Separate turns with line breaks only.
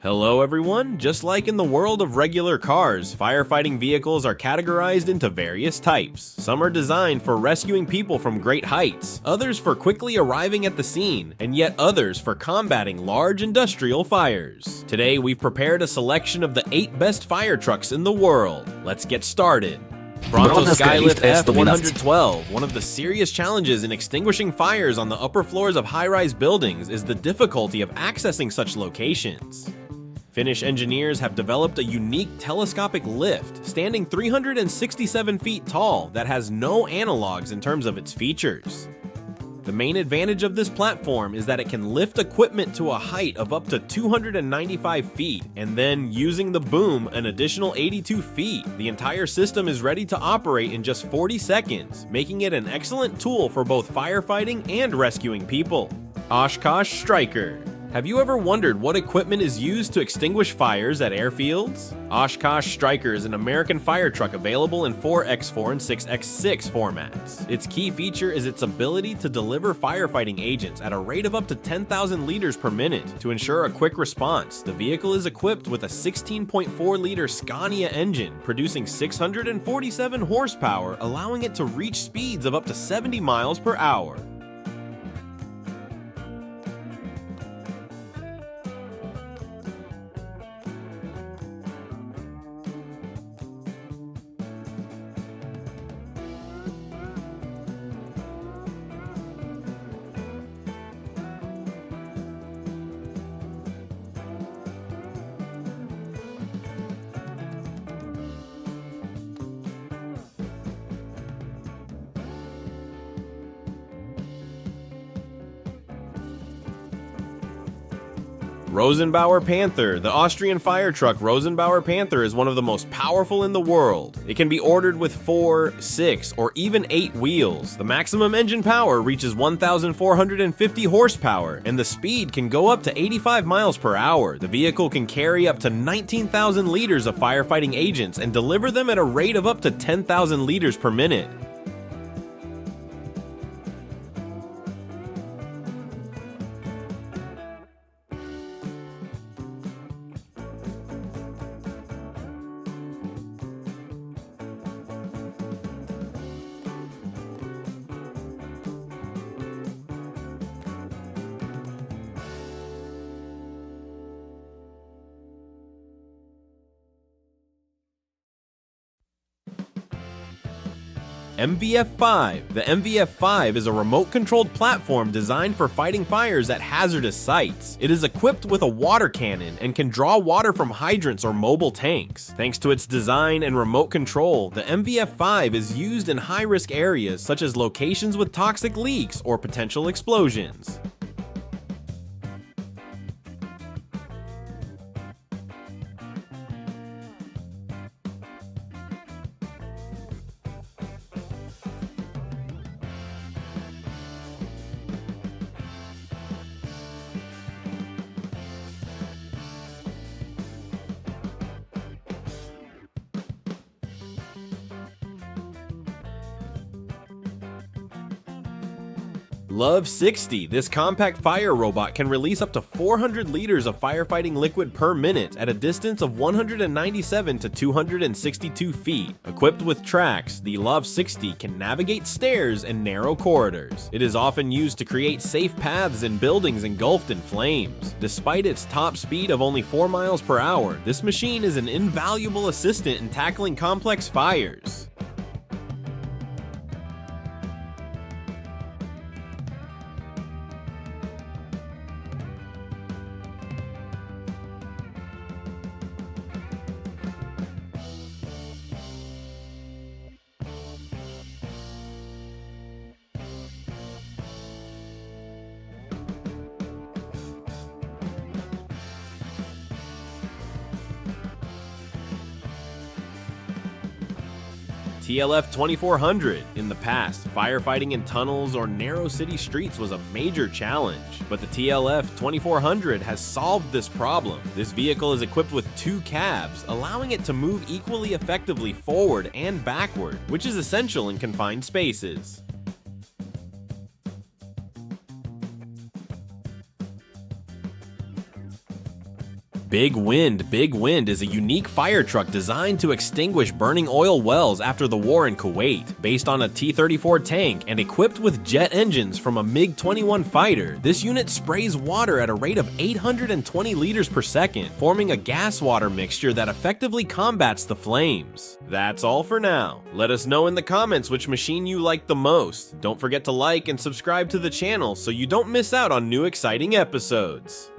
Hello everyone! Just like in the world of regular cars, firefighting vehicles are categorized into various types. Some are designed for rescuing people from great heights, others for quickly arriving at the scene, and yet others for combating large industrial fires. Today we've prepared a selection of the 8 best fire trucks in the world. Let's get started. Bronto Skylift F112. One of the serious challenges in extinguishing fires on the upper floors of high-rise buildings is the difficulty of accessing such locations. Finnish engineers have developed a unique telescopic lift, standing 367 feet tall, that has no analogs in terms of its features. The main advantage of this platform is that it can lift equipment to a height of up to 295 feet, and then, using the boom, an additional 82 feet. The entire system is ready to operate in just 40 seconds, making it an excellent tool for both firefighting and rescuing people. Oshkosh Striker. Have you ever wondered what equipment is used to extinguish fires at airfields? Oshkosh Striker is an American fire truck available in 4x4 and 6x6 formats. Its key feature is its ability to deliver firefighting agents at a rate of up to 10,000 liters per minute. To ensure a quick response, the vehicle is equipped with a 16.4-liter Scania engine, producing 647 horsepower, allowing it to reach speeds of up to 70 miles per hour. Rosenbauer Panther. The Austrian fire truck Rosenbauer Panther is one of the most powerful in the world. It can be ordered with 4, 6, or even 8 wheels. The maximum engine power reaches 1,450 horsepower, and the speed can go up to 85 miles per hour. The vehicle can carry up to 19,000 liters of firefighting agents and deliver them at a rate of up to 10,000 liters per minute. MVF5. The MVF5 is a remote-controlled platform designed for fighting fires at hazardous sites. It is equipped with a water cannon and can draw water from hydrants or mobile tanks. Thanks to its design and remote control, the MVF5 is used in high-risk areas such as locations with toxic leaks or potential explosions. Love 60. This compact fire robot can release up to 400 liters of firefighting liquid per minute at a distance of 197 to 262 feet. Equipped with tracks, the Love 60 can navigate stairs and narrow corridors. It is often used to create safe paths in buildings engulfed in flames. Despite its top speed of only 4 miles per hour, this machine is an invaluable assistant in tackling complex fires. TLF 2400. In the past, firefighting in tunnels or narrow city streets was a major challenge, but the TLF 2400 has solved this problem. This vehicle is equipped with 2 cabs, allowing it to move equally effectively forward and backward, which is essential in confined spaces. Big Wind is a unique fire truck designed to extinguish burning oil wells after the war in Kuwait. Based on a T-34 tank and equipped with jet engines from a MiG-21 fighter, this unit sprays water at a rate of 820 liters per second, forming a gas-water mixture that effectively combats the flames. That's all for now. Let us know in the comments which machine you like the most. Don't forget to like and subscribe to the channel so you don't miss out on new exciting episodes.